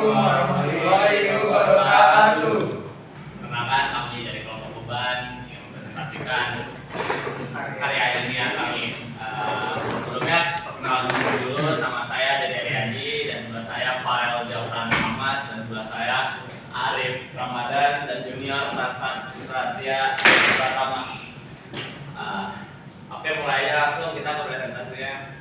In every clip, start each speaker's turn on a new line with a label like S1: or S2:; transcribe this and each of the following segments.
S1: Assalamualaikum warahmatullahi wabarakatuh.
S2: Perkenalkan, kami dari kelompok beban yang mempresentasikan karya ilmiah kami. Sebelumnya perkenalan dulu, nama saya dari Ariadi dan sebelah saya Farel Jauhran Muhammad dan sebelah saya Arif Ramadan dan Junior Satya Pratama. Oke, mulai aja langsung kita ke presentasinya.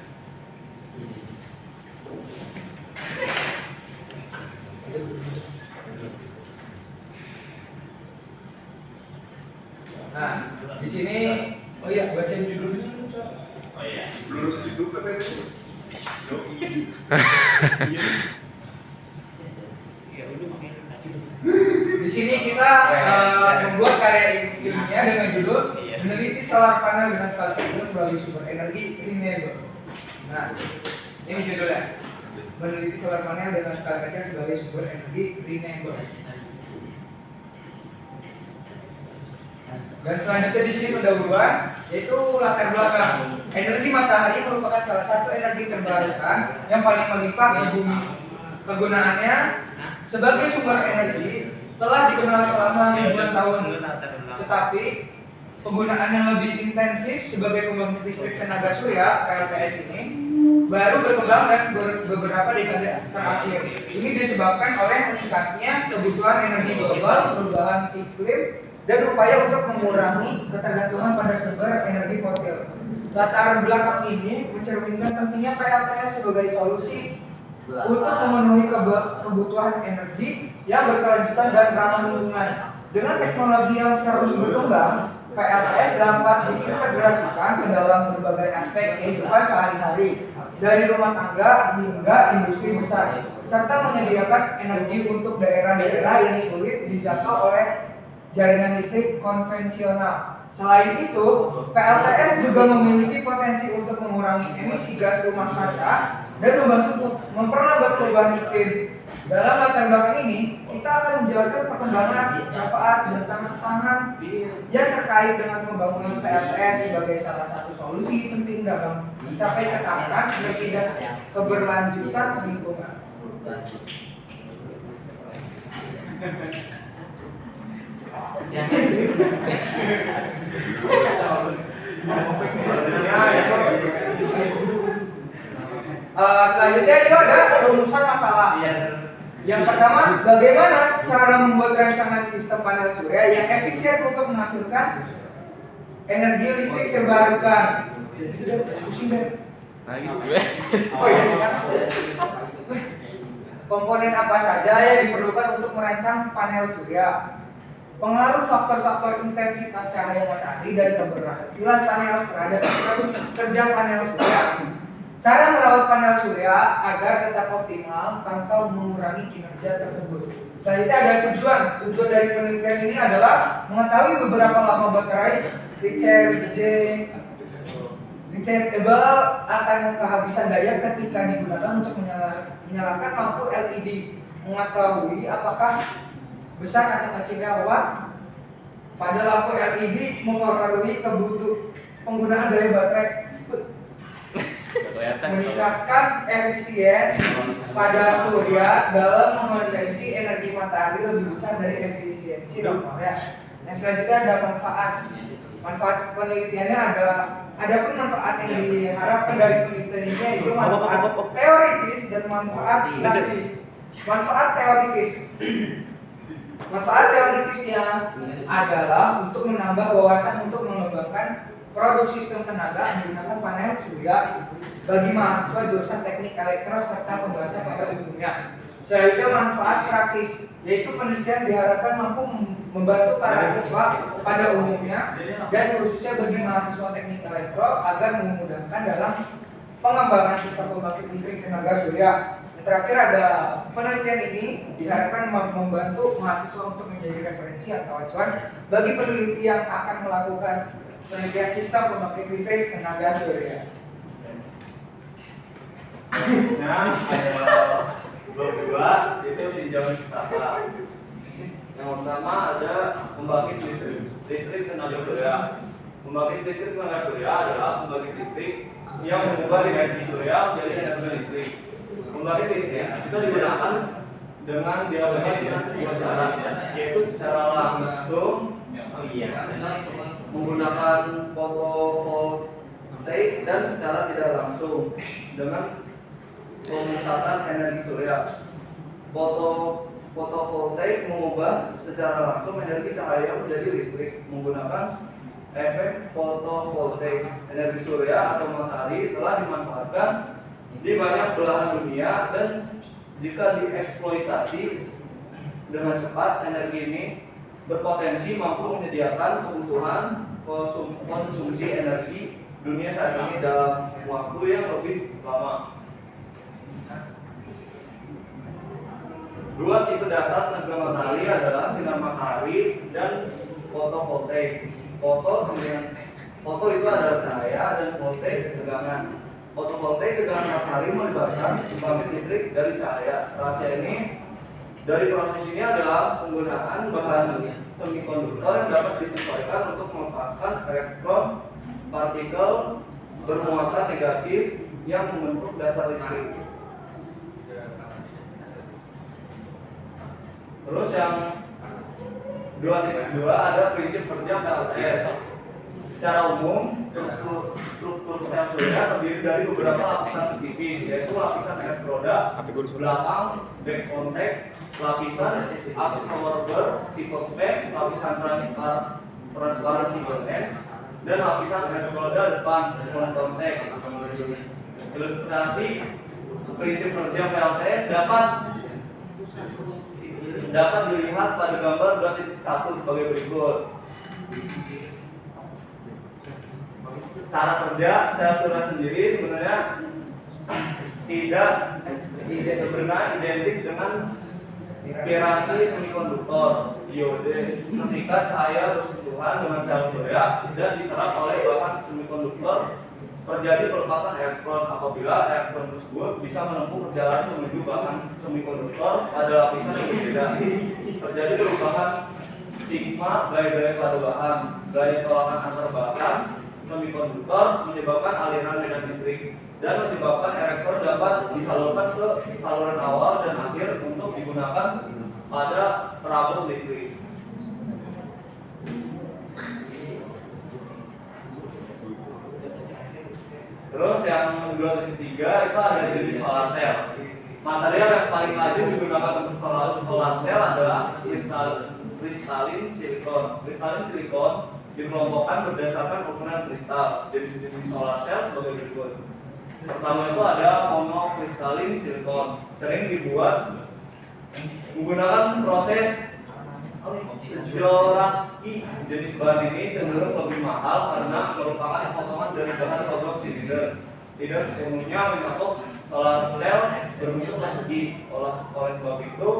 S1: Nah, di sini oh iya bacain judulnya dulu, Cok.
S2: Oh iya.
S3: Lurus itu Pepe.
S1: Di sini kita membuat karya ilmiah dengan judul meneliti solar panel dengan skala kecil sebagai sumber energi renewable. Nah, ini judulnya. Meneliti solar panel dengan skala kecil sebagai sumber energi renewable. Dan selanjutnya di sini pendahuluan yaitu latar belakang. Energi matahari merupakan salah satu energi terbarukan yang paling melimpah di bumi. Kegunaannya sebagai sumber energi telah dikenal selama ribuan tahun. Tetapi penggunaan yang lebih intensif sebagai pembangkit listrik tenaga surya (PLTS) ini baru berkembang dan beberapa dekade terakhir. Ini disebabkan oleh meningkatnya kebutuhan energi global, perubahan iklim, dan upaya untuk mengurangi ketergantungan pada sumber energi fosil. Latar belakang ini mencerminkan pentingnya PLTS sebagai solusi untuk memenuhi kebutuhan energi yang berkelanjutan dan ramah lingkungan. Dengan teknologi yang terus berkembang, PLTS dapat diintegrasikan ke dalam berbagai aspek kehidupan sehari-hari, dari rumah tangga hingga industri besar, serta menyediakan energi untuk daerah-daerah yang sulit dijangkau oleh jaringan listrik konvensional. Selain itu, PLTS juga memiliki potensi untuk mengurangi emisi gas rumah kaca dan membantu memperlambat perubahan iklim. Dalam latar belakang ini, kita akan menjelaskan perkembangan, manfaat, dan tantangan yang terkait dengan pembangunan PLTS sebagai salah satu solusi penting dalam mencapai ketahanan energi dan keberlanjutan lingkungan. Selanjutnya itu ada rumusan masalah. Yang pertama, bagaimana cara membuat rancangan sistem panel surya yang efisien untuk menghasilkan energi listrik terbarukan. Pusing deh. Oh iya, komponen apa saja yang diperlukan untuk merancang panel surya? Pengaruh faktor-faktor intensitas cahaya matahari dan keberhasilan panel terhadap kerja panel surya. Cara merawat panel surya agar tetap optimal tanpa mengurangi kinerja tersebut. Selanjutnya ada tujuan. Tujuan dari penelitian ini adalah mengetahui beberapa lama baterai rechargeable akan kehabisan daya ketika digunakan untuk menyalakan lampu LED. Mengetahui apakah besar atau kecilnya watt pada lampu LED mempengaruhi penggunaan daya baterai. Meningkatkan efisien pada surya dalam mengondensi energi matahari lebih besar dari efisiensi normalnya. Yang selanjutnya ada manfaat. Manfaat penelitiannya ada pun manfaat yang diharapkan dari penelitian ini yaitu manfaat teoritis dan manfaat praktis. Manfaat teoritis. Manfaat teoritisnya adalah untuk menambah wawasan untuk mengembangkan produk sistem tenaga menggunakan panel surya bagi mahasiswa jurusan teknik elektro serta pembahasan pada umumnya. Selanjutnya manfaat praktis, yaitu penelitian diharapkan mampu membantu para siswa pada umumnya dan khususnya bagi mahasiswa teknik elektro agar memudahkan dalam pengembangan sistem pembangkit listrik tenaga surya. Yang terakhir ada penelitian ini diharapkan membantu mahasiswa untuk menjadi referensi atau acuan bagi peneliti yang akan melakukan penelitian sistem pembangkit listrik tenaga surya.
S4: Nah, ada dua itu tinjauan pertama. Yang pertama ada pembangkit listrik tenaga surya. Pembangkit listrik tenaga surya adalah pembangkit listrik yang mengubah energi surya menjadi energi listrik. Pembangkit listrik bisa digunakan dengan dilakukan dengan dua cara, yaitu secara langsung menggunakan fotovoltaik dan secara tidak langsung dengan pemusatan energi surya. Fotovoltaik mengubah secara langsung energi cahaya menjadi listrik menggunakan efek fotovoltaik. Energi surya atau matahari telah dimanfaatkan di banyak belahan dunia dan jika dieksploitasi dengan cepat, energi ini berpotensi mampu menyediakan kebutuhan konsumsi energi dunia saat ini dalam waktu yang lebih lama. Dua tipe dasar tenaga matahari adalah sinar matahari dan fotovoltaik. Foto itu adalah cahaya dan voltaik tegangan. Fotovoltaik tegangan matahari melibatkan pembangkit listrik dari cahaya. Rahasia ini dari proses ini adalah penggunaan bahan semikonduktor yang dapat disesuaikan untuk melepaskan elektron partikel bermuatan negatif yang membentuk dasar listrik. Terus yang 2.2 ada prinsip kerja PLTS. Secara umum, struktur sel surya terdiri dari beberapa lapisan tipis, yaitu lapisan elektroda, belakang, back contact, lapisan absorber tipe P, lapisan transparansi N, dan lapisan elektroda depan front contact. Ilustrasi prinsip kerja PLTS dapat dilihat pada gambar 2.1 sebagai berikut. Cara kerja sel surya sendiri sebenarnya tidak identik dengan piranti semikonduktor diode. Ketika cahaya bersentuhan dengan sel surya dan diserap oleh bahan semikonduktor, terjadi pelepasan elektron. Apabila elektron tersebut bisa menempuh perjalanan menuju bahan semikonduktor pada lapisan yang berbeda, terjadi perubahan sigma gaya pada bahan. Gaya tolakan antar bahan semikonduktor menyebabkan aliran medan listrik dan menyebabkan elektron dapat disalurkan ke saluran awal dan akhir untuk digunakan pada perabot listrik. Terus yang 2.3 itu ada jenis solar cell. Material yang paling lazim digunakan untuk solar cell adalah kristalin silikon. Kristalin silikon dikelompokkan berdasarkan ukuran kristal. Jenis-jenis solar cell sebagai berikut. Pertama itu ada monokristalin silikon, sering dibuat menggunakan proses Sejorowski. Jenis bahan ini cenderung lebih mahal karena merupakan potongan dari bahan logam silinder. Tidak sepenuhnya membentuk solar cell berbentuk persegi. Oleh sebab itu,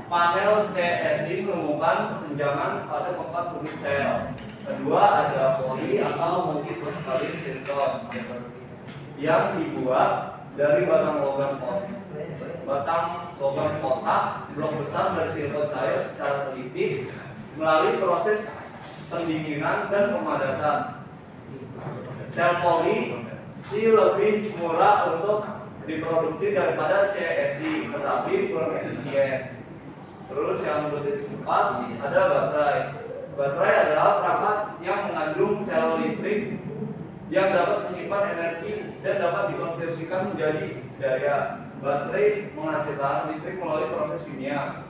S4: panel CSI menemukan kesenjangan pada tempat sudut sel. Kedua ada poli atau multikristalin silikon yang dibuat dari batang logam kotak blok besar dari silikon cair secara teliti melalui proses pendinginan dan pemadatan. Sel poli lebih murah untuk diproduksi daripada CSI, tetapi kurang efisien. Terus yang keempat ada baterai. Baterai adalah perangkat yang mengandung sel listrik yang dapat menyimpan energi dan dapat dikonversikan menjadi daya. Baterai menghasilkan listrik melalui proses kimia.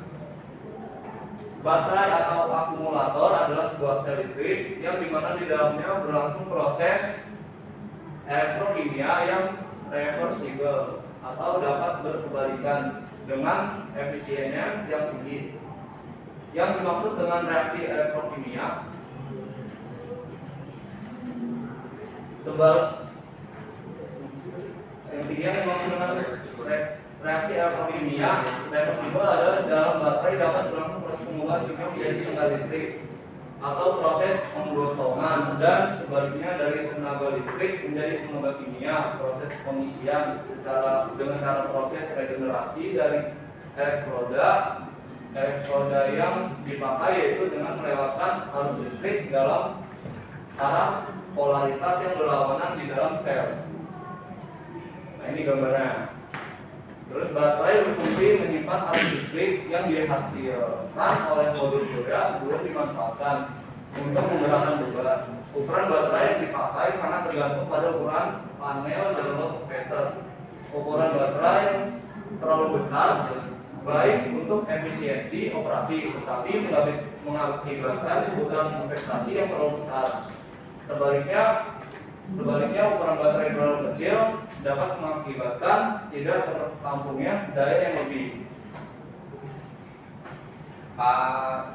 S4: Baterai atau akumulator adalah sebuah sel listrik yang dimana di dalamnya berlangsung proses elektrokimia yang reversible atau dapat berkebalikan dengan efisiennya yang tinggi. Yang dimaksud dengan reaksi elektrokimia yang dimaksud dengan reaksi elektrokimia reversible adalah dalam baterai dapat berlangsung proses pengubahan kimia menjadi tenaga listrik atau proses penggosongan, dan sebaliknya dari tenaga listrik menjadi tenaga kimia proses pengisian dengan cara proses regenerasi dari elektroda yang dipakai, yaitu dengan melewatkan arus listrik dalam arah polaritas yang berlawanan di dalam sel. Nah, ini gambarnya. Terus baterai berfungsi menyimpan arus listrik yang dihasilkan oleh modul surya sebelum dimanfaatkan untuk menggerakkan beban. Ukuran baterai yang dipakai sangat tergantung pada ukuran panel dan voltmeter. Ukuran baterai yang terlalu besar baik untuk efisiensi operasi, tetapi mengakibatkan kebutuhan investasi yang terlalu besar. Sebaliknya ukuran baterai terlalu kecil dapat mengakibatkan tidak tertampungnya daya yang lebih.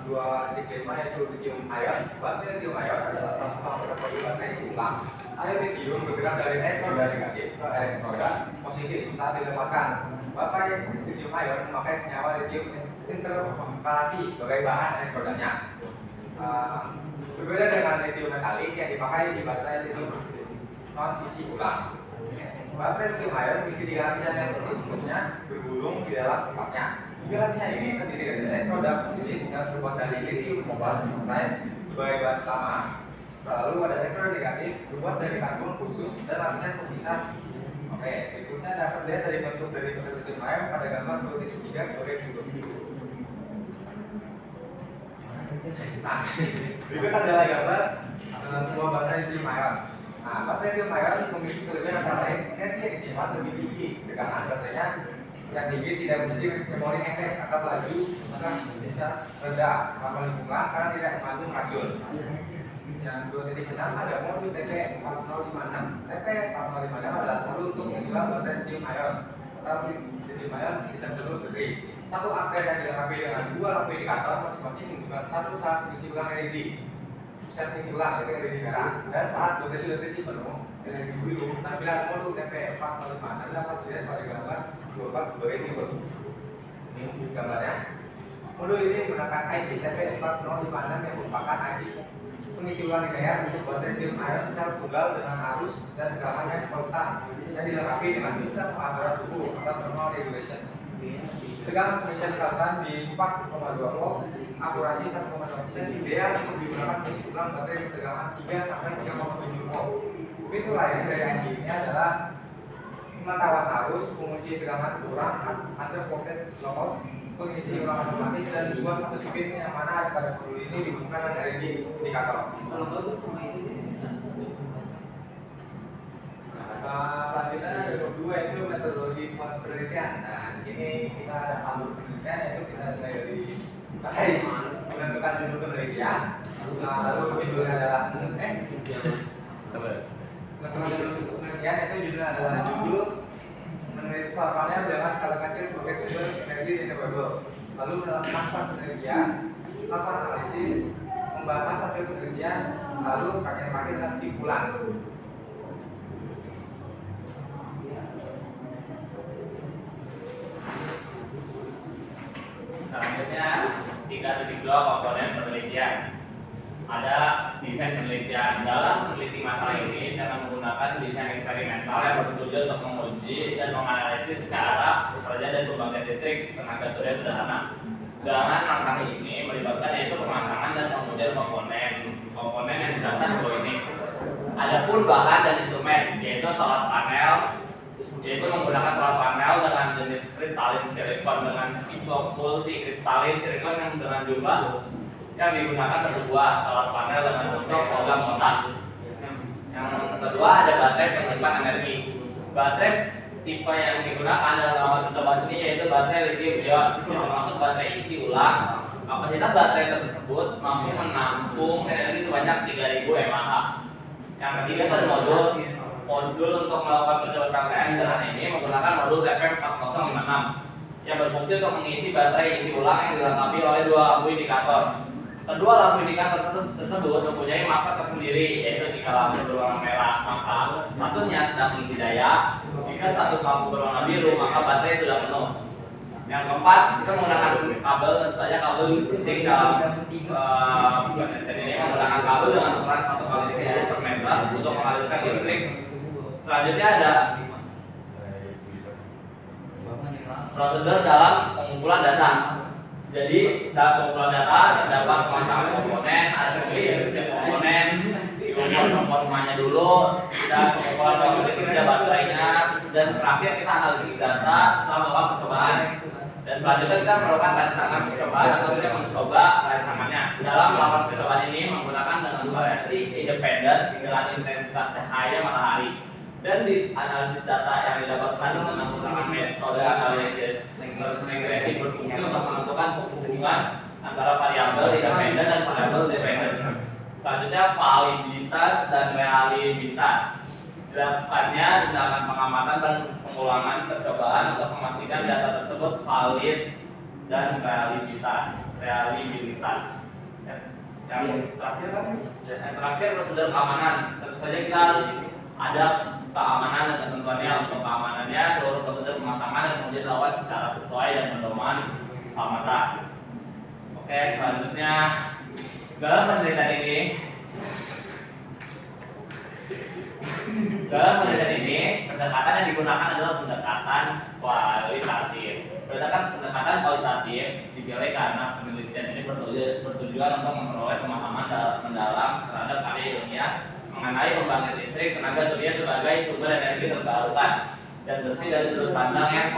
S3: Dua titik yaitu lithium ion. Baterai lithium ion adalah salah satu kategori baterai isi ulang. Air lithium bergerak dari elektroda negatif ke elektroda positif saat dilepaskan. Baterai lithium ion memakai senyawa lithium interkalasi sebagai bahan elektrodanya. Berbeda dengan lithium metalik yang dipakai di baterai lithium non isi ulang. Baterai lithium ion memiliki 3 lapisan yang bentuknya bergulung di dalam tempatnya. 3 lapisan ini terdiri dari elektroda positif yang terbuat dari lithium kobalt oxide sebagai bahan utama. Lalu ada elektroda negatif terbuat dari karbon khusus dan lapisan pemisah. Oke, berikutnya dapat dilihat dari bentuk dari baterai lithium ion pada gambar 2.3 sebagai berikut. Nah, berikut adalah gambar sebuah baterai lithium ion. Nah, baterai lithium ion memiliki kelebihan antara lain energi yang disimpan lebih tinggi, tekanan baterainya yang tinggi tidak memiliki memori efek atau laju bisa rendah ramah lingkungan karena tidak mengandung racun. Yang 2.6 ada modul TP4056. TP4056 adalah modul untuk pengisian baterai lithium ion atau lithium ion rechargeable battery. 1 ampere yang dilengkapi dengan 2 lampu indikator masing-masing menunjukkan 1 saat isi ulang LED. Set isi ulang yaitu LED merah, dan saat baterai sudah terisi penuh LED biru. Tampilan modul TP4056 dapat dilihat pada gambar 24 sebagai berikut. Ini gambarnya. Modul ini menggunakan IC TP4056 yang merupakan IC pengisi ulang linear untuk baterai lithium ion sel tunggal dengan arus dan tegangan yang konstan yang dilengkapi dengan sistem pengaturan suhu atau thermal regulation. Tegangan pengisian dilakukan di 4,2 volt, akurasi 1,2%, ideal untuk digunakan mengisi ulang baterai dengan tegangan 3 sampai 3,7 volt. Fitur lain dari IC ini adalah pemantauan arus, pengunci tegangan kurang, undervolted load, pengisi ulang otomatis, dan 2 status pin yang mana ada pada modul ini digunakan LED indikator.
S1: Kalau bagus sama ini. Selanjutnya ada bab 2 itu metodologi penelitian. Nah, di sini kita ada alur penelitian yaitu kita mulai dari menentukan judul penelitian. Lalu judulnya adalah menentukan judul penelitian yaitu judulnya adalah judul meneliti soal panel dengan skala kecil sebagai sumber energi renewable. Lalu melakukan penelitian, melakukan analisis, membahas hasil penelitian, lalu pakai dan kesimpulan.
S2: Selanjutnya 3.2 komponen penelitian. Ada desain penelitian. Dalam meneliti masalah ini dengan menggunakan desain eksperimental yang bertujuan untuk menguji dan menganalisis cara bekerja dan pembangkit listrik tenaga surya sederhana. Dengan langkah ini melibatkan yaitu pemasangan dan pengujian komponen yang didaftar di bawah ini. Adapun bahan dan instrumen yaitu solar panel, yaitu menggunakan solar panel dengan jenis kristalin silikon dengan tipe multi kristalin silikon yang dengan jumlah yang digunakan kedua solar panel dengan bentuk logam kotak. Yang kedua ada baterai penyimpan energi. Baterai tipe yang digunakan dalam awal percobaan ini yaitu baterai lithium ion, termasuk baterai isi ulang. Kapasitas baterai tersebut mampu menampung energi sebanyak 3000 mAh. Yang ketiga ada modul untuk melakukan percobaan praktek sederhana ini menggunakan modul TP4056 yang berfungsi untuk mengisi baterai isi ulang yang dilengkapi oleh 2 lampu indikator. Kedua lampu indikator tersebut mempunyai marka tersendiri, yaitu jika lampu berwarna merah maka statusnya sedang mengisi daya, jika status lampu berwarna biru maka baterai sudah penuh. Yang keempat, kita menggunakan kabel, tentu saja kabel penting dalam penelitian ini menggunakan kabel dengan ukuran 1x10 per meter untuk mengalirkan listrik. Selanjutnya ada prosedur dalam pengumpulan data. Jadi dalam pengumpulan data terdapat pemasangan komponen, ada clear setiap komponen, performanya dulu, dan pengumpulan dokumen kita baterainya, dan terakhir kita analisis data setelah melakukan percobaan. Dan selanjutnya kita melakukan rancangan percobaan atau kita mencoba rancangannya. Dalam melakukan percobaan ini menggunakan dengan variasi independen dengan intensitas cahaya matahari. Dan di analisis data yang didapatkan dengan menggunakan metode analisis regresi berfungsi untuk menentukan hubungan antara variabel independen dan variabel dependen. Selanjutnya validitas dan realibilitas. Dilakukannya tindakan pengamatan dan pengulangan percobaan untuk memastikan data tersebut valid dan realibilitas. Yang terakhir kan? Yang terakhir prosedur keamanan. Tentu saja kita harus ada keamanan dan ketentuannya. Untuk keamanannya seluruh prosedur pemasangan dan kemudian dilakukan secara sesuai dan pedoman keselamatan. Oke, selanjutnya dalam penelitian ini pendekatan yang digunakan adalah pendekatan kualitatif. Pendekatan kualitatif dipilih karena penelitian ini bertujuan untuk memperoleh pemahaman mendalam terhadap karya ilmiah mengenai pembangkit listrik tenaga surya sebagai sumber energi terbarukan dan bersih dari sudut pandang yang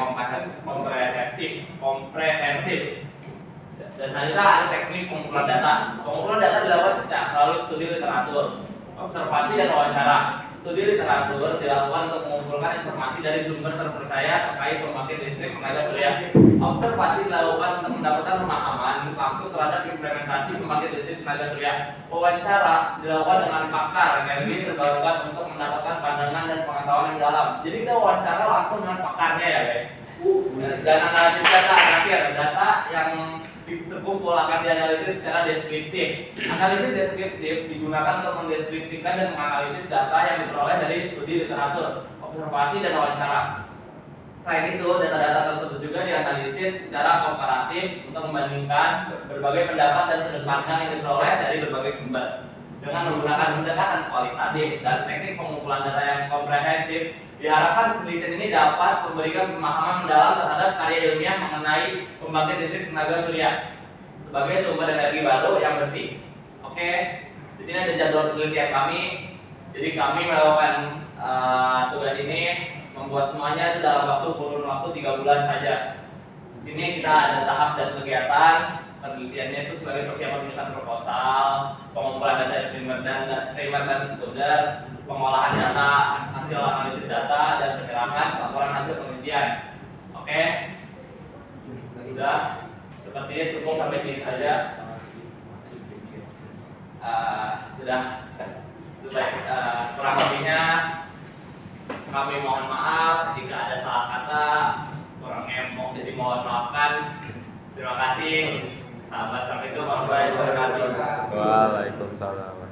S2: komprehensif. Dan selanjutnya ada teknik pengumpulan data. Pengumpulan data dilakukan melalui studi literatur, observasi dan wawancara. Studi literatur dilakukan untuk mengumpulkan informasi dari sumber terpercaya terkait pembangkit listrik tenaga surya. Observasi dilakukan untuk mendapatkan pemahaman langsung terhadap implementasi pembangkit listrik tenaga surya. Wawancara dilakukan dengan pakar energi terbarukan untuk mendapatkan pandangan dan pengetahuan yang dalam. Jadi kita wawancara langsung dengan pakarnya ya guys. Dan analisis data terakhir, data yang terkumpul akan dianalisis secara deskriptif. Analisis deskriptif digunakan untuk mendeskripsikan dan menganalisis data yang diperoleh dari studi literatur, observasi dan wawancara. Selain itu, data-data tersebut juga dianalisis secara komparatif untuk membandingkan berbagai pendapat dan sudut pandang yang diperoleh dari berbagai sumber. Dengan menggunakan pendekatan kualitatif dan teknik pengumpulan data yang komprehensif, diharapkan penelitian ini dapat memberikan pemahaman mendalam terhadap karya ilmiah mengenai pembangkit listrik tenaga surya sebagai sumber energi baru yang bersih. Oke, di sini ada jadwal penelitian kami. Jadi kami melakukan tugas ini membuat semuanya itu dalam kurun waktu 3 bulan saja. Di sini kita ada tahap dan kegiatan. Penelitiannya itu sebagai persiapan penulisan proposal, pengumpulan data primer dan sekunder, pengolahan data, hasil analisis data, dan penyerahan laporan hasil penelitian. Oke, sudah sepertinya cukup sampai sini saja. Sudah kurang lebihnya kami mohon maaf jika ada salah kata, kurang emoh, jadi mohon maafkan. Terima kasih. Sampai jumpa. Waalaikumsalam.